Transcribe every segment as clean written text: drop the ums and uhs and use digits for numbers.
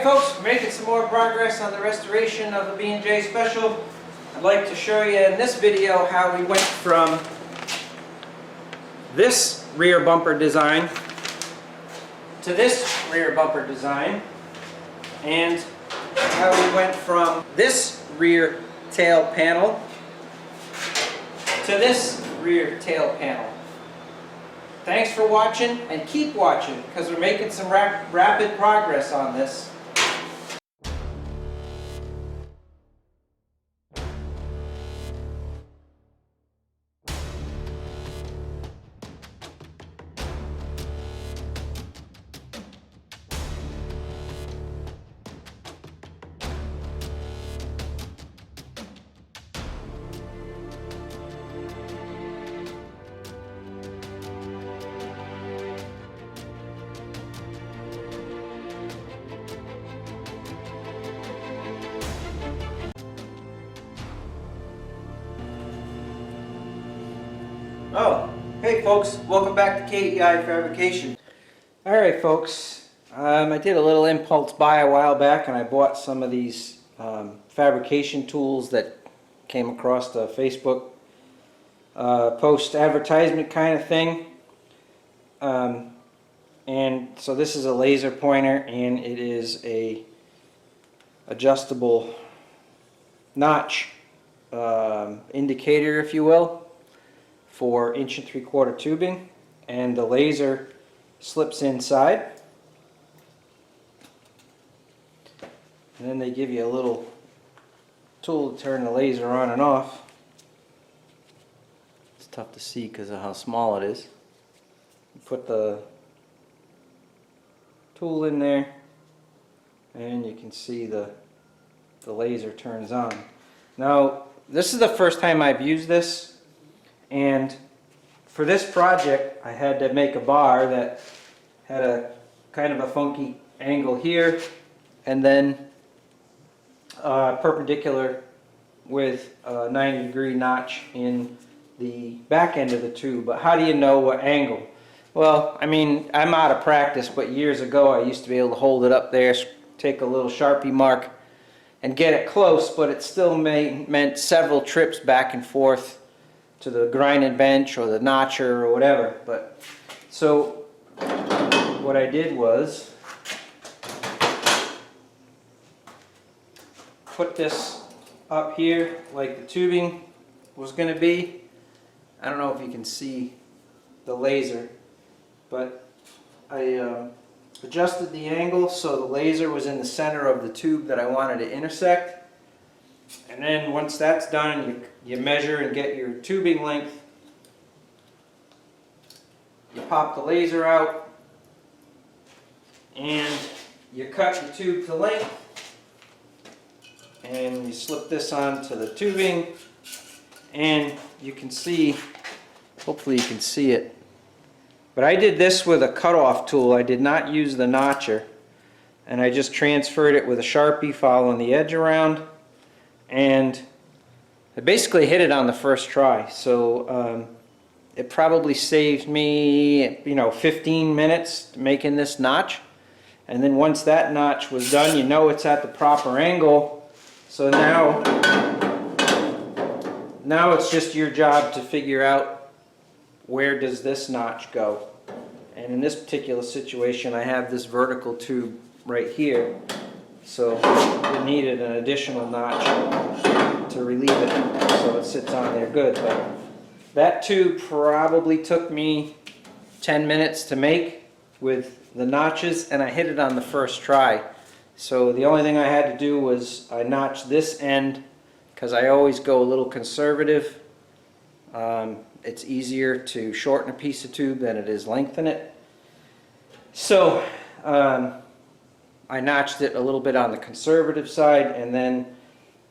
folks, we're making some more progress on the restoration of the B&J Special. I'd like to show you in this video how we went from this rear bumper design to this rear bumper design, and how we went from this rear tail panel to this rear tail panel. Thanks for watching, and keep watching because we're making some rapid progress on this. Oh, hey folks, welcome back to KEI Fabrication. Alright folks, I did a little impulse buy a while back, and I bought some of these fabrication tools that came across the Facebook post advertisement kind of thing. And so this is a laser pointer, and it is a adjustable notch indicator, if you will, for 1 3/4 tubing, and the laser slips inside, and then they give you a little tool to turn the laser on and off. It's tough to see because of how small it is. You put the tool in there and you can see the laser turns on. Now this is the first time I've used this, and for this project I had to make a bar that had a kind of a funky angle here, and then perpendicular with a 90-degree notch in the back end of the tube. But how do you know what angle? Well, I mean, I'm out of practice, but years ago I used to be able to hold it up there, take a little Sharpie mark and get it close, but it still meant several trips back and forth to the grinding bench or the notcher or whatever. But so what I did was put this up here like the tubing was going to be. I don't know if you can see the laser, but I adjusted the angle so the laser was in the center of the tube that I wanted to intersect. And then once that's done, you measure and get your tubing length. You pop the laser out and you cut the tube to length, and you slip this onto the tubing, and you can see, hopefully you can see it, but I did this with a cutoff tool. I did not use the notcher, and I just transferred it with a Sharpie following the edge around, and I basically hit it on the first try. So it probably saved me, 15 minutes making this notch. And then once that notch was done, you know it's at the proper angle. So now it's just your job to figure out where does this notch go. And in this particular situation, I have this vertical tube right here, so we needed an additional notch to relieve it, so it sits on there good. But that tube probably took me 10 minutes to make with the notches, and I hit it on the first try. So the only thing I had to do was I notched this end, because I always go a little conservative. It's easier to shorten a piece of tube than it is lengthen it. So I notched it a little bit on the conservative side, and then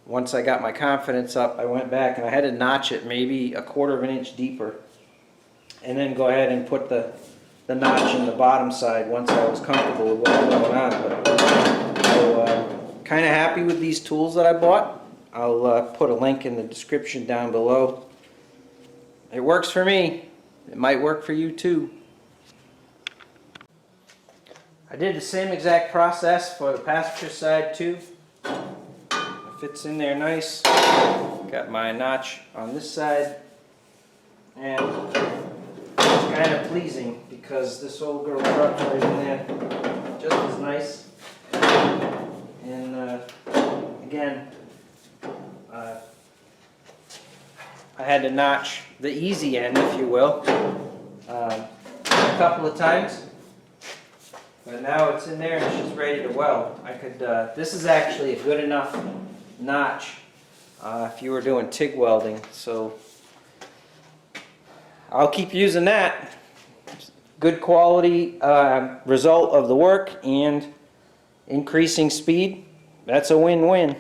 once I got my confidence up, I went back and I had to notch it maybe 1/4 of an inch deeper, and then go ahead and put the notch in the bottom side once I was comfortable with what was going on. But so kind of happy with these tools that I bought. I'll put a link in the description down below. It works for me. It might work for you too. I did the same exact process for the passenger side too. It fits in there nice. Got my notch on this side, and it's kind of pleasing because this old girl dropped right in there just as nice. And again, I had to notch the easy end, if you will, a couple of times, but now it's in there and it's just ready to weld. I could. This is actually a good enough notch if you were doing TIG welding, so I'll keep using that. Good quality result of the work and increasing speed. That's a win-win.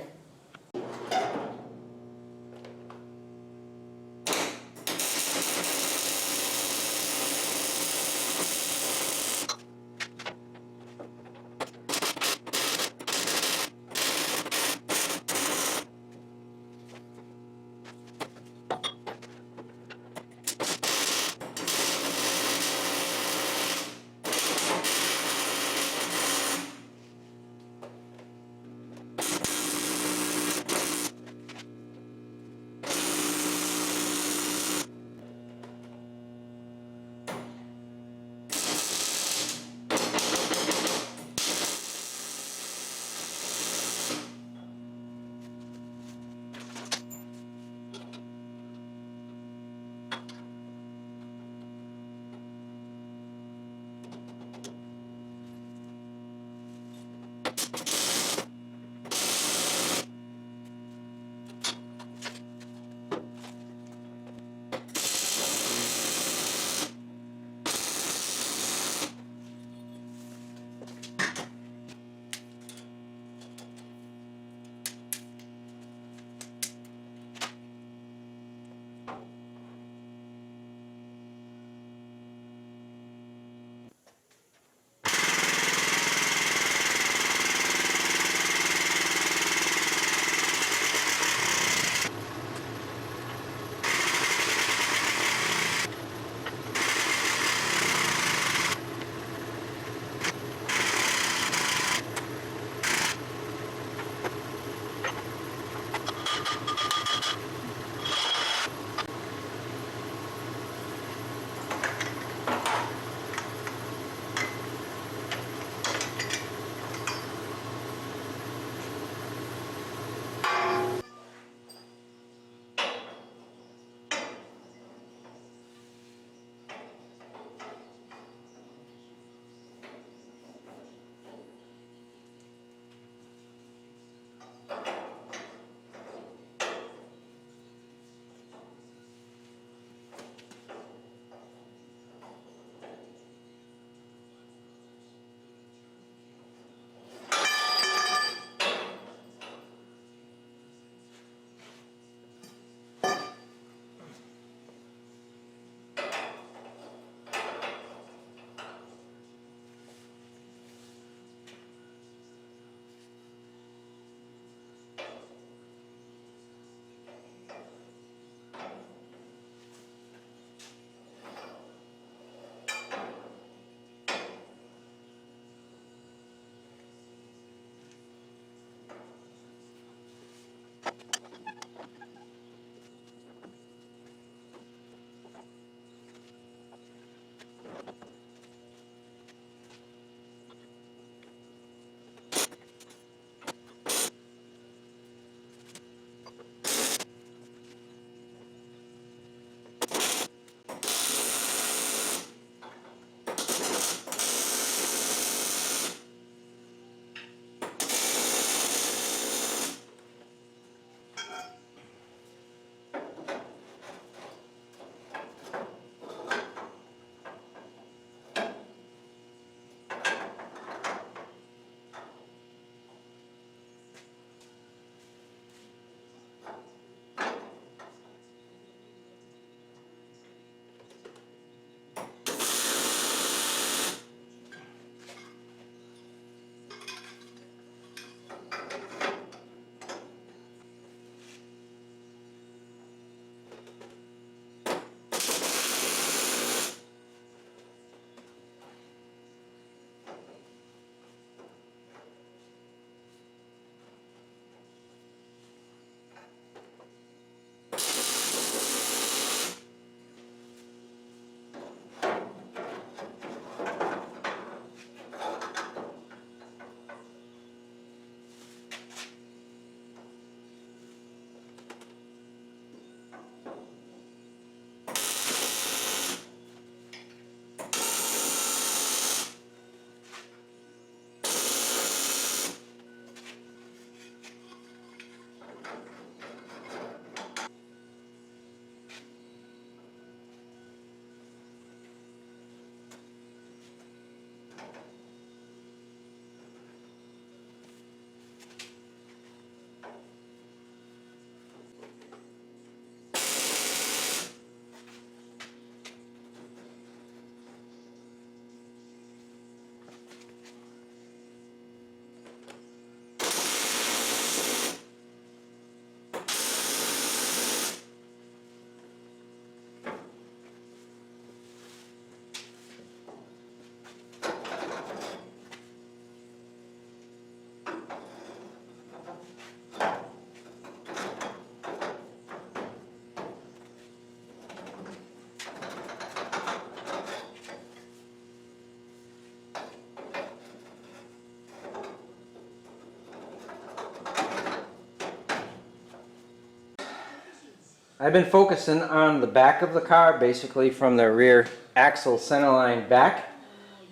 I've been focusing on the back of the car, basically from the rear axle centerline back.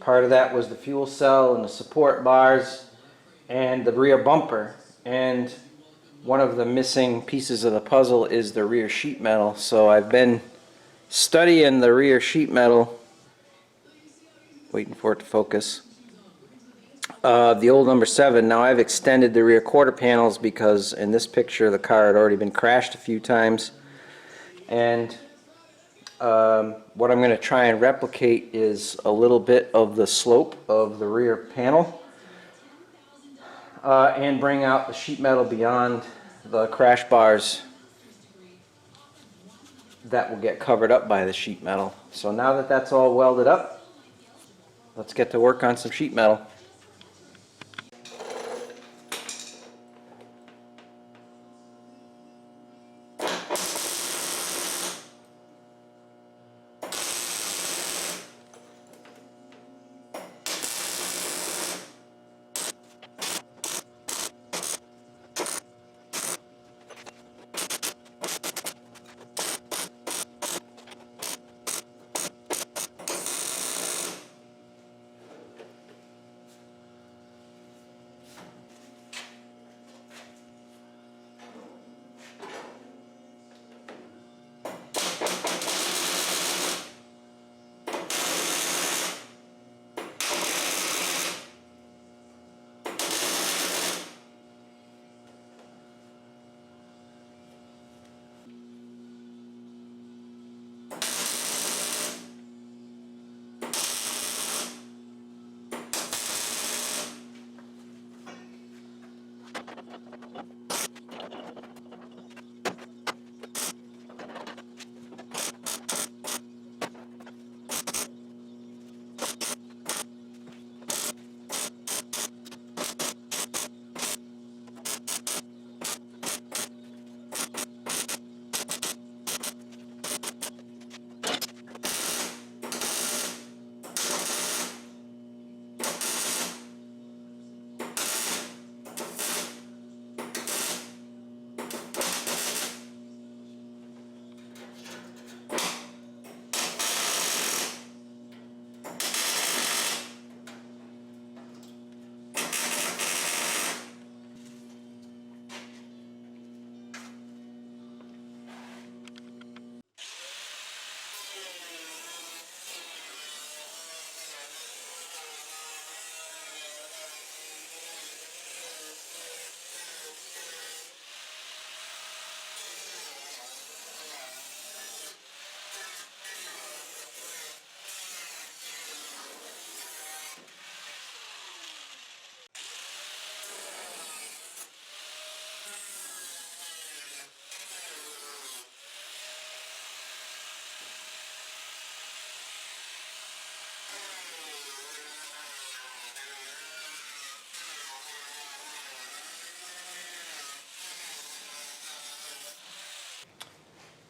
Part of that was the fuel cell and the support bars and the rear bumper. And one of the missing pieces of the puzzle is the rear sheet metal. So I've been studying the rear sheet metal, waiting for it to focus, the old number 7. Now I've extended the rear quarter panels because in this picture the car had already been crashed a few times. And what I'm going to try and replicate is a little bit of the slope of the rear panel and bring out the sheet metal beyond the crash bars that will get covered up by the sheet metal. So now that that's all welded up, let's get to work on some sheet metal.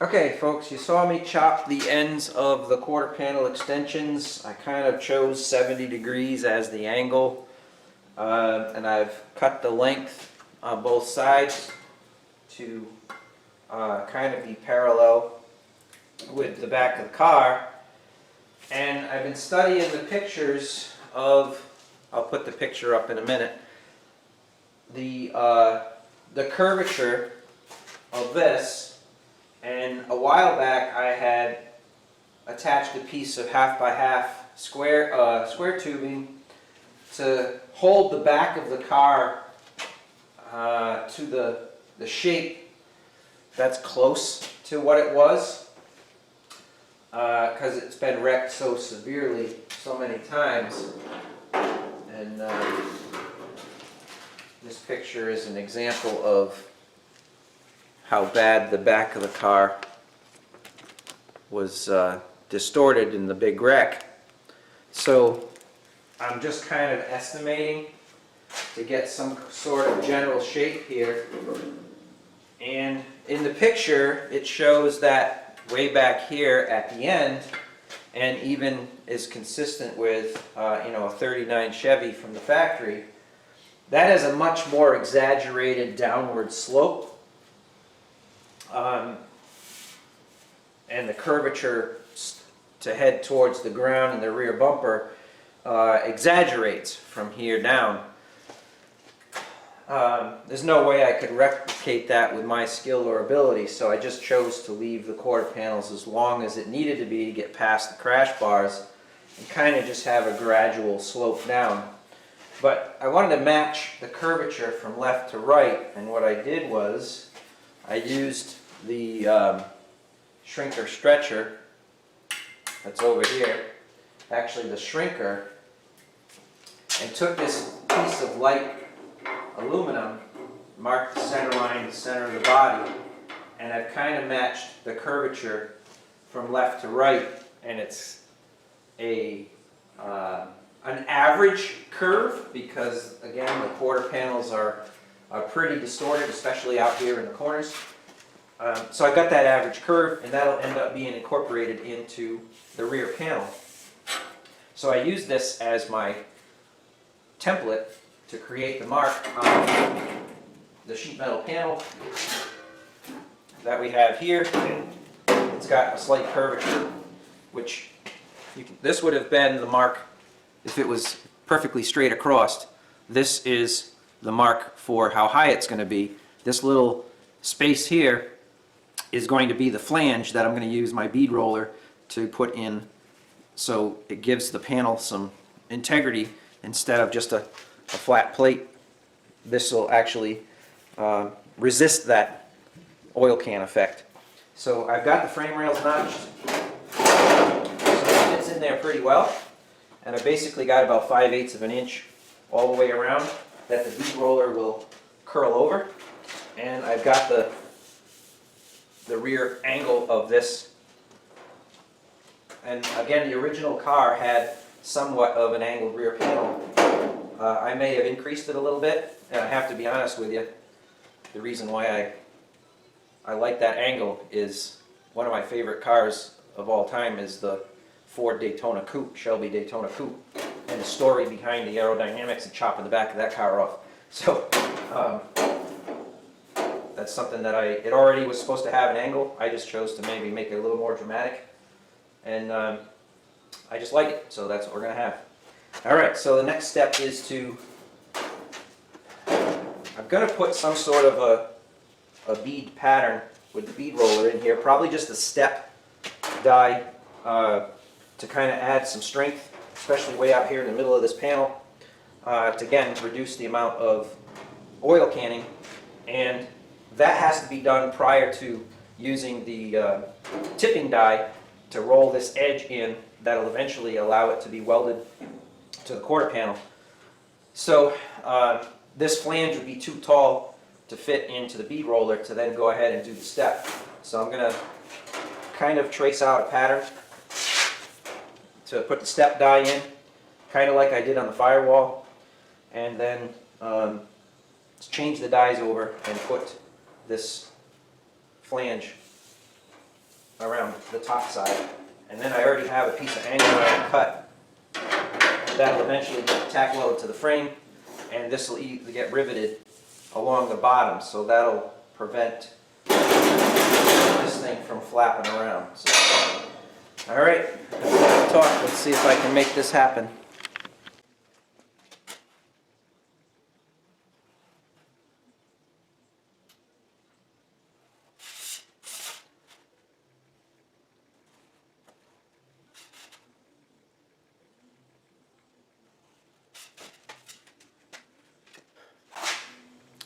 Okay folks, you saw me chop the ends of the quarter panel extensions. I kind of chose 70 degrees as the angle, and I've cut the length on both sides to kind of be parallel with the back of the car. And I've been studying the pictures of, I'll put the picture up in a minute, the curvature of this. And a while back I had attached a piece of 1/2x1/2 square tubing to hold the back of the car to the shape that's close to what it was, because it's been wrecked so severely so many times. And this picture is an example of how bad the back of the car was distorted in the big wreck. So I'm just kind of estimating to get some sort of general shape here. And in the picture it shows that way back here at the end, and even is consistent with a 39 Chevy from the factory, that has a much more exaggerated downward slope. and the curvature to head towards the ground and the rear bumper exaggerates from here down. There's no way I could replicate that with my skill or ability, so I just chose to leave the quarter panels as long as it needed to be to get past the crash bars and kind of just have a gradual slope down. But I wanted to match the curvature from left to right, and what I did was I used the shrinker stretcher that's over here, actually the shrinker, and took this piece of light aluminum, marked the center line, the center of the body, and I've kind of matched the curvature from left to right, and it's an average curve because, again, the quarter panels are pretty distorted, especially out here in the corners. So I got that average curve, and that'll end up being incorporated into the rear panel. So I use this as my template to create the mark on the sheet metal panel that we have here. It's got a slight curvature, which this would have been the mark if it was perfectly straight across. This is the mark for how high it's going to be. This little space here is going to be the flange that I'm going to use my bead roller to put in, so it gives the panel some integrity instead of just a flat plate. This will actually resist that oil can effect. So I've got the frame rails notched, so it fits in there pretty well, and I basically got about 5/8 of an inch all the way around that the bead roller will curl over, and I've got the rear angle of this. And again, the original car had somewhat of an angled rear panel. I may have increased it a little bit, and I have to be honest with you, the reason why I like that angle is one of my favorite cars of all time is the Ford Daytona Coupe, Shelby Daytona Coupe, and the story behind the aerodynamics and chopping the back of that car off. So that's something that it already was supposed to have an angle. I just chose to maybe make it a little more dramatic, and I just like it, so that's what we're going to have. Alright, so the next step is I'm going to put some sort of a bead pattern with the bead roller in here, probably just a step die to kind of add some strength, especially way out here in the middle of this panel, to again reduce the amount of oil canning, and that has to be done prior to using the tipping die to roll this edge in that'll eventually allow it to be welded to the quarter panel. So this flange would be too tall to fit into the bead roller to then go ahead and do the step. So I'm going to kind of trace out a pattern to put the step die in, kind of like I did on the firewall, and then change the dies over and put this flange around the top side. And then I already have a piece of angle I cut that'll eventually get tack welded to the frame, and this will either get riveted along the bottom, so that'll prevent this thing from flapping around. So, all right, let's talk. Let's see if I can make this happen.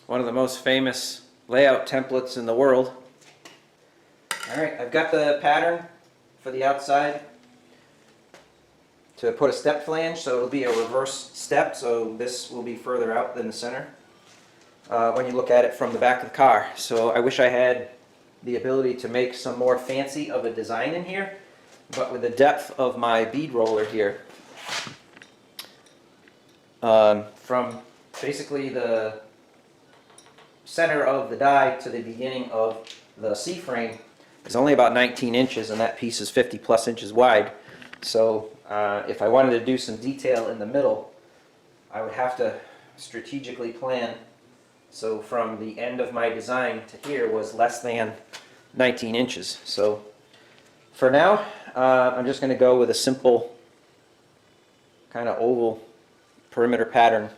One of the most famous layout templates in the world. Alright, I've got the pattern for the outside to put a step flange, so it'll be a reverse step, so this will be further out than the center when you look at it from the back of the car. So I wish I had the ability to make some more fancy of a design in here, but with the depth of my bead roller here, from basically the center of the die to the beginning of the C-frame is only about 19 inches, and that piece is 50 plus inches wide. So if I wanted to do some detail in the middle, I would have to strategically plan. So from the end of my design to here was less than 19 inches. So For now, I'm just going to go with a simple kind of oval perimeter pattern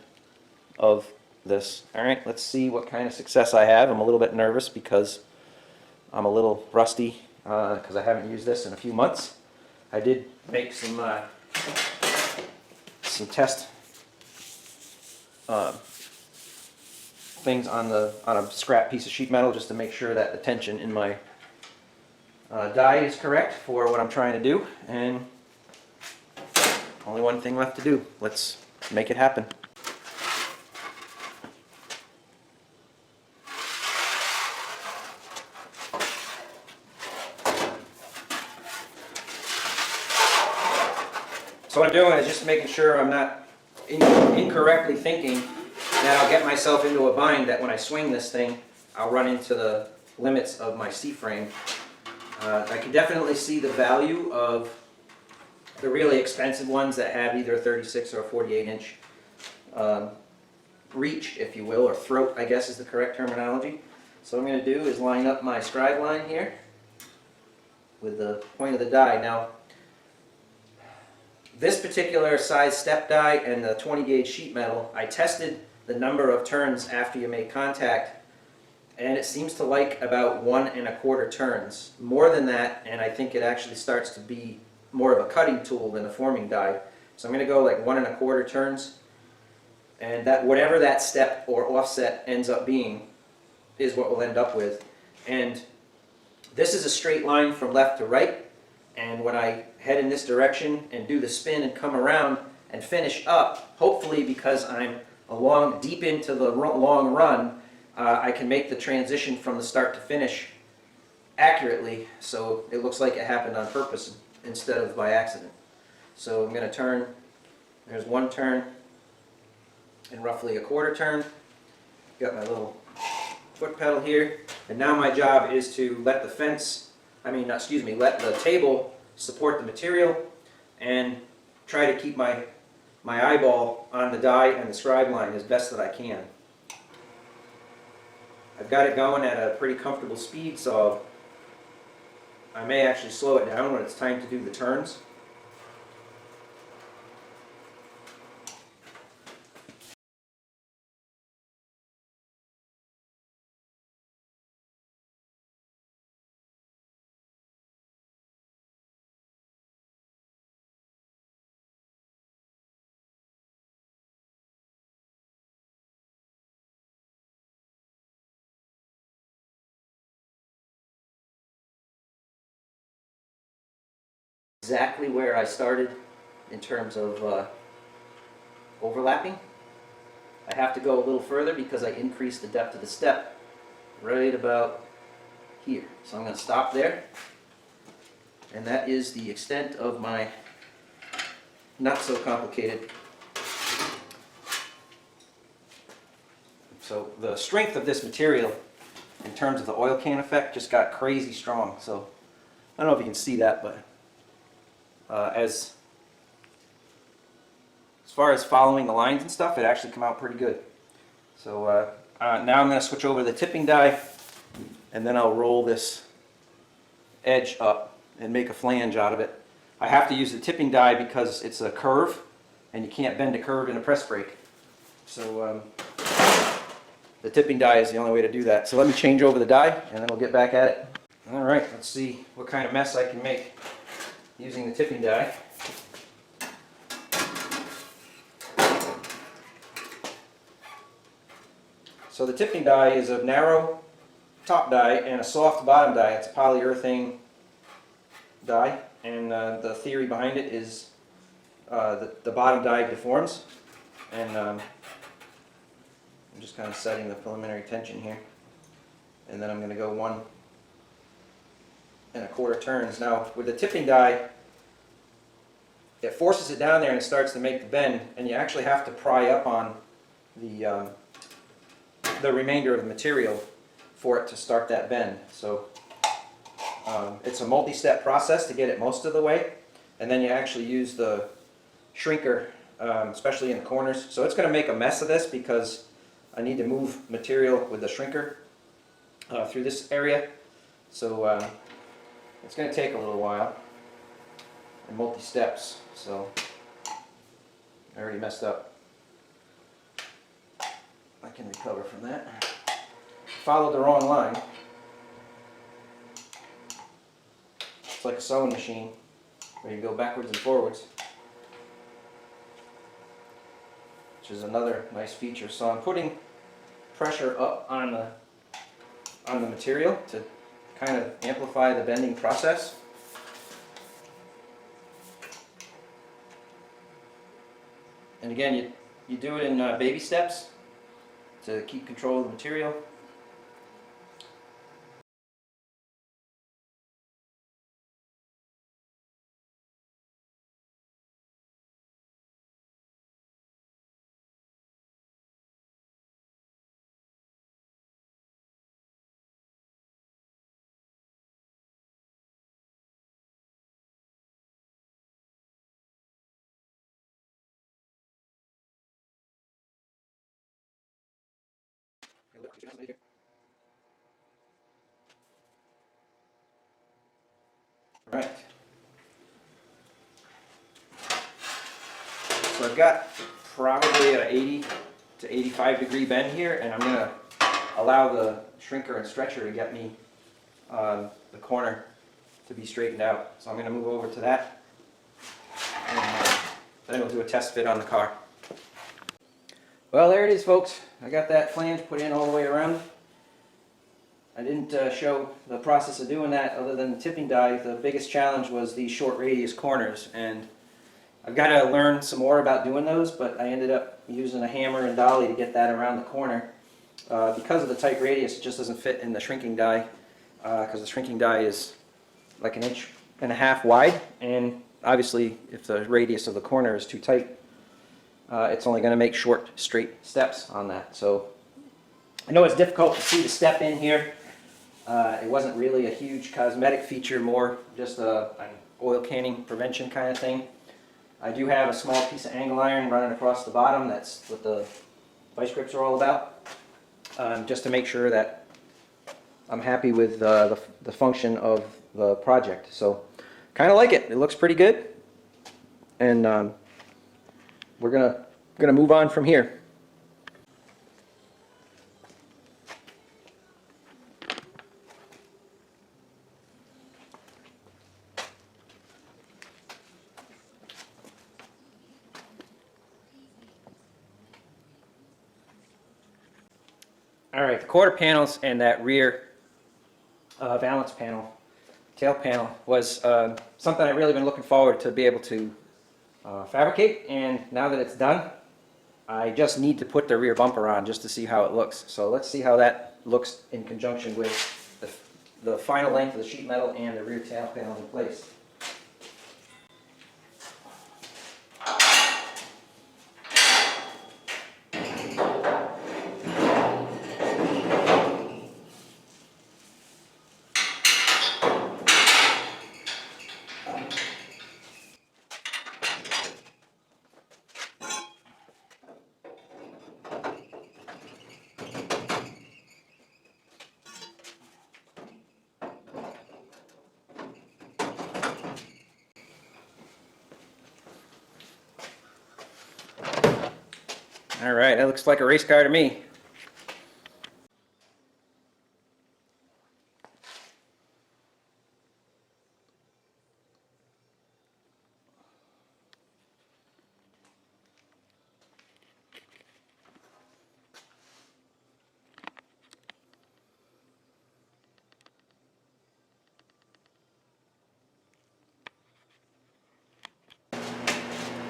of this. Alright, let's see what kind of success I have. I'm a little bit nervous because I'm a little rusty because I haven't used this in a few months. I did make some test things on a scrap piece of sheet metal just to make sure that the tension in my die is correct for what I'm trying to do, and only one thing left to do. Let's make it happen. So what I'm doing is just making sure I'm not incorrectly thinking that I'll get myself into a bind that when I swing this thing, I'll run into the limits of my C-frame. I can definitely see the value of the really expensive ones that have either a 36 or a 48-inch reach, if you will, or throat, I guess is the correct terminology. So what I'm going to do is line up my scribe line here with the point of the die. Now, this particular size step die and the 20 gauge sheet metal, I tested the number of turns after you make contact, and it seems to like about 1 1/4 turns. More than that, and I think it actually starts to be more of a cutting tool than a forming die. So I'm going to go like 1 1/4 turns, and that whatever that step or offset ends up being is what we'll end up with. And this is a straight line from left to right, and when I head in this direction and do the spin and come around and finish up, hopefully because I'm deep into the long run, I can make the transition from the start to finish accurately, so it looks like it happened on purpose instead of by accident. So I'm going to turn, there's 1 turn and roughly a 1/4 turn. Got my little foot pedal here, and now my job is to let the table support the material and try to keep my eyeball on the die and the scribe line as best that I can. I've got it going at a pretty comfortable speed, so I may actually slow it down when it's time to do the turns. Exactly where I started in terms of overlapping. I have to go a little further because I increased the depth of the step right about here. So I'm going to stop there, and that is the extent of my not so complicated. So the strength of this material in terms of the oil can effect just got crazy strong. So I don't know if you can see that, but as far as following the lines and stuff, it actually come out pretty good. So now I'm going to switch over to the tipping die, and then I'll roll this edge up and make a flange out of it. I have to use the tipping die because it's a curve, and you can't bend a curve in a press brake. So the tipping die is the only way to do that. So let me change over the die, and then we'll get back at it. All right, let's see what kind of mess I can make using the tipping die. So the tipping die is a narrow top die and a soft bottom die. It's a polyurethane die, and the theory behind it is the bottom die deforms, and I'm just kind of setting the preliminary tension here, and then I'm going to go 1 1/4 turns. Now with the tipping die, it forces it down there and it starts to make the bend, and you actually have to pry up on the remainder of the material for it to start that bend. So it's a multi-step process to get it most of the way, and then you actually use the shrinker, especially in the corners. So it's going to make a mess of this because I need to move material with the shrinker through this area. So It's going to take a little while and multi-steps, so I already messed up. I can recover from that. Followed the wrong line. It's like a sewing machine where you go backwards and forwards, which is another nice feature. So I'm putting pressure up on the material to kind of amplify the bending process. And again, you do it in baby steps to keep control of the material. Right. So I've got probably an 80 to 85 degree bend here, and I'm going to allow the shrinker and stretcher to get me the corner to be straightened out. So I'm going to move over to that, and then we'll do a test fit on the car. Well, there it is, folks. I got that flange put in all the way around. I didn't show the process of doing that other than the tipping die. The biggest challenge was these short radius corners, and I've got to learn some more about doing those, but I ended up using a hammer and dolly to get that around the corner. Because of the tight radius, it just doesn't fit in the shrinking die, because the shrinking die is like 1.5 inches wide, and obviously if the radius of the corner is too tight, it's only going to make short, straight steps on that. So I know it's difficult to see the step in here. It wasn't really a huge cosmetic feature, more just an oil canning prevention kind of thing. I do have a small piece of angle iron running across the bottom. That's what the vice grips are all about, just to make sure that I'm happy with the function of the project. So kind of like it. It looks pretty good, and we're gonna move on from here. Alright, the quarter panels and that rear valance panel, tail panel, was something I've really been looking forward to be able to fabricate, and now that it's done, I just need to put the rear bumper on just to see how it looks. So let's see how that looks in conjunction with the final length of the sheet metal and the rear tail panel in place. All right, that looks like a race car to me.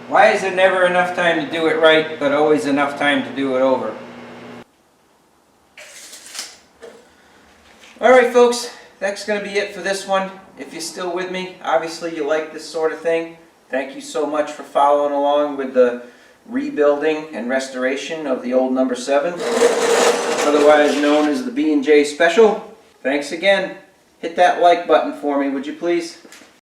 Why is there never enough time to do it right, but always enough time to do it over? Alright folks, that's going to be it for this one. If you're still with me, obviously you like this sort of thing. Thank you so much for following along with the rebuilding and restoration of the old number 7, otherwise known as the B&J Special. Thanks again. Hit that like button for me, would you please?